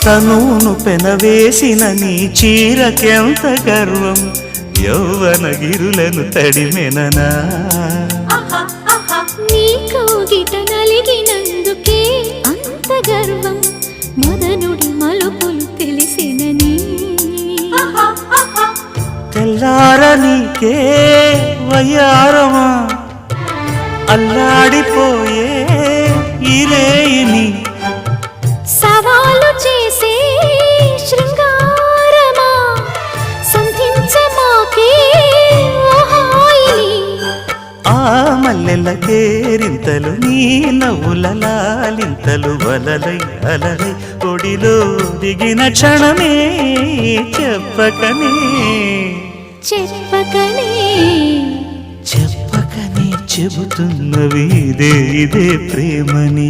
తనును పెనవేసిన నీ చీరకెంత గర్వం యౌవన గిరులను తడిమెననా నీ కౌగిట నలిగినందుకే అంత గర్వం మదనుడి మలుపులు తెలిసినని తెల్లారనీకే వయ్యారమా అల్లాడిపోయే ఇరేయిని సవాలు చేసే శృంగారమా సంధించమాకే ఓహాయిని ఆ మల్లెల కేరింతలు నీ నవ్వుల లాలింతలు వలలై అలలై ఒడిలో దిగిన క్షణమే చెప్పకనే చెప్పకనే చెప్పకనే చెబుతున్నవి ఇదే ప్రేమని